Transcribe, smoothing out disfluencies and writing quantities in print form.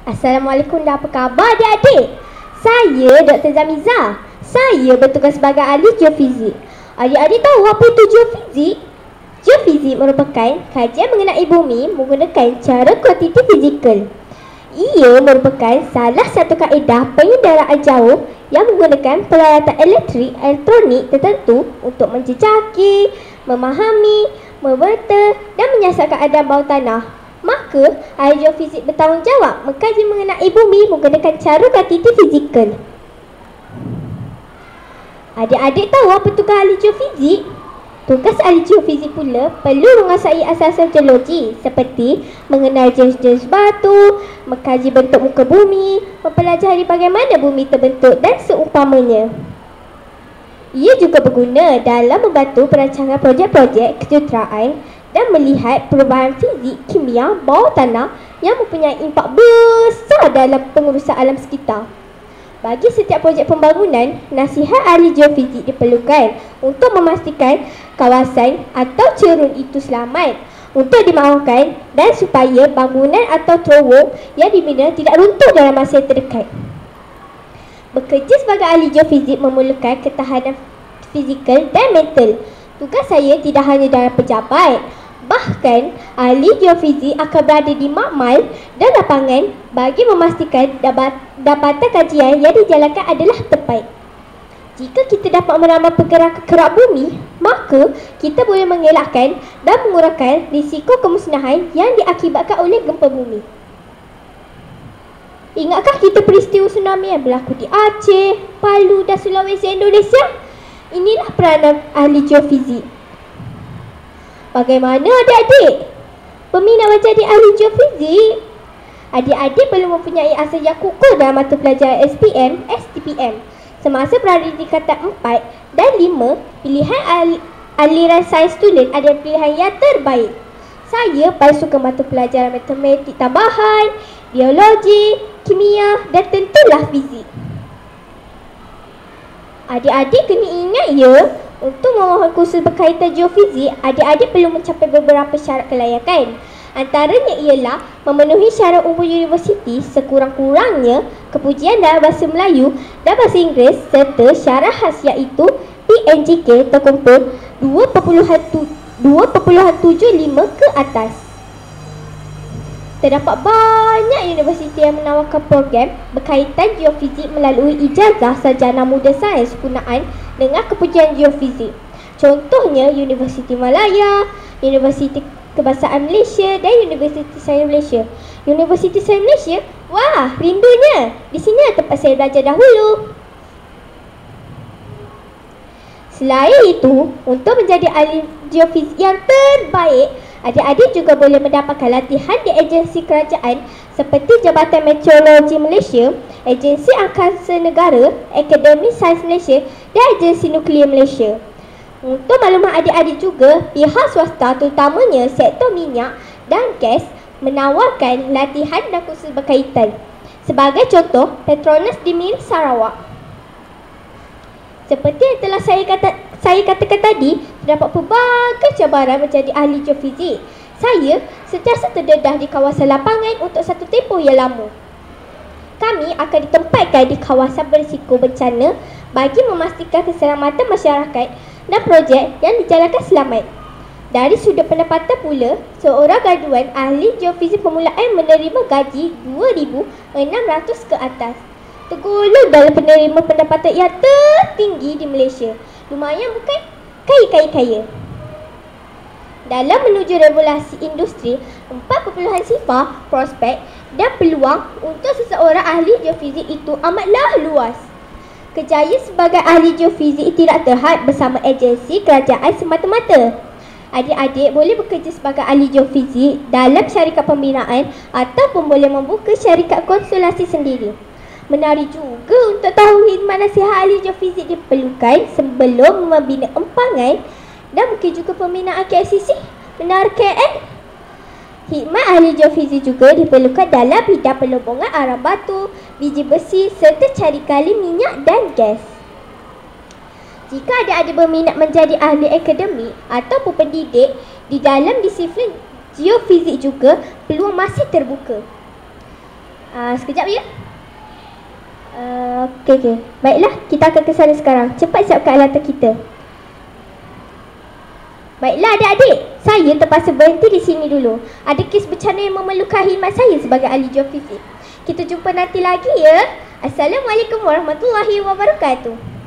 Assalamualaikum dan apa khabar adik-adik? Saya Dr. Zamiza. Saya bertugas sebagai ahli geofizik. Adik-adik tahu apa itu geofizik? Geofizik merupakan kajian mengenai bumi menggunakan cara kuantiti fizikal. Ia merupakan salah satu kaedah pengenderaan jauh yang menggunakan peralatan elektronik tertentu untuk menjejaki, memahami, memeta dan menyiasat keadaan bawah tanah. Maka, ahli geofizik bertanggungjawab mengkaji mengenai bumi menggunakan cara kuantiti fizikal. Adik-adik tahu apa tugas ahli geofizik? Tugas ahli geofizik pula perlu menguasai asas-asas geologi seperti mengenal jenis-jenis batu, mengkaji bentuk muka bumi, mempelajari bagaimana bumi terbentuk dan seumpamanya. Ia juga berguna dalam membantu perancangan projek-projek kejuruteraan dan melihat perubahan fizik kimia bawah tanah yang mempunyai impak besar dalam pengurusan alam sekitar. Bagi setiap projek pembangunan, nasihat ahli geofizik diperlukan untuk memastikan kawasan atau cerun itu selamat untuk dimahukan dan supaya bangunan atau terowong yang dibina tidak runtuh dalam masa yang terdekat. Bekerja sebagai ahli geofizik memerlukan ketahanan fizikal dan mental. Tugas saya tidak hanya dalam pejabat, bahkan ahli geofizik akan berada di makmal dan lapangan bagi memastikan dapatan kajian yang dijalankan adalah tepat. Jika kita dapat meramal pergerakan kerak bumi, maka kita boleh mengelakkan dan mengurangkan risiko kemusnahan yang diakibatkan oleh gempa bumi. Ingatkah kita peristiwa tsunami yang berlaku di Aceh, Palu dan Sulawesi, Indonesia? Inilah peranan ahli geofizik. Bagaimana adik-adik? Berminat menjadi ahli geofizik? Adik-adik perlu mempunyai asas yang kukuh dalam mata pelajaran SPM, STPM. Semasa berada di tingkatan 4 dan 5, pilihan aliran sains student adalah pilihan yang terbaik. Saya paling suka mata pelajaran matematik tambahan, biologi, kimia dan tentulah fizik. Adik-adik kena ingat ya, untuk memohon kursus berkaitan geofizik, adik-adik perlu mencapai beberapa syarat kelayakan. Antaranya ialah memenuhi syarat umur universiti sekurang-kurangnya kepujian dalam bahasa Melayu dan bahasa Inggeris serta syarat khas iaitu PNJK terkumpul 2.75 ke atas. Terdapat banyak universiti yang menawarkan program berkaitan geofizik melalui ijazah sarjana muda sains penggunaan dengan kepujian geofizik. Contohnya Universiti Malaya, Universiti Kebangsaan Malaysia dan Universiti Sains Malaysia. Universiti Sains Malaysia? Wah, rindunya. Di sini tempat saya belajar dahulu. Selain itu, untuk menjadi ahli geofizik yang terbaik, adik-adik juga boleh mendapatkan latihan di agensi kerajaan seperti Jabatan Meteorologi Malaysia, Agensi Angkasa Negara, Akademi Sains Malaysia dan Agensi Nuklear Malaysia. Untuk maklumat adik-adik juga, pihak swasta terutamanya sektor minyak dan gas menawarkan latihan dan kursus berkaitan. Sebagai contoh, Petronas di Miri Sarawak. Seperti yang telah saya katakan tadi, terdapat pelbagai cabaran menjadi ahli geofizik. Saya sentiasa terdedah di kawasan lapangan untuk satu tempoh yang lama. Kami akan ditempatkan di kawasan berisiko bencana bagi memastikan keselamatan masyarakat dan projek yang dijalankan selamat. Dari sudut pendapatan pula, seorang graduan ahli geofizik permulaan menerima gaji RM2,600 ke atas. Tergolong dalam penerima pendapatan yang tertinggi di Malaysia. Lumayan bukan? Kaya. Dalam menuju revolusi industri 4.0, prospek dan peluang untuk seseorang ahli geofizik itu amatlah luas. Kejayaan sebagai ahli geofizik tidak terhad bersama agensi kerajaan semata-mata. Adik-adik boleh bekerja sebagai ahli geofizik dalam syarikat pembinaan ataupun boleh membuka syarikat konsultasi sendiri. Menarik juga untuk tahu khidmat nasihat ahli geofizik diperlukan sebelum membina empangan dan mungkin juga pembinaan KLCC, Menara KL. Khidmat ahli geofizik juga diperlukan dalam bidang pelubungan arang batu, biji besi serta cari gali minyak dan gas. Jika ada berminat menjadi ahli akademik ataupun pendidik di dalam disiplin geofizik juga, peluang masih terbuka. Sekejap ya. Okey. Baiklah, kita akan ke sana sekarang. Cepat siapkan alatan kita. Baiklah adik-adik, saya terpaksa berhenti di sini dulu. Ada kes bencana yang memerlukan khidmat saya sebagai ahli geofizik. Kita jumpa nanti lagi ya. Assalamualaikum warahmatullahi wabarakatuh.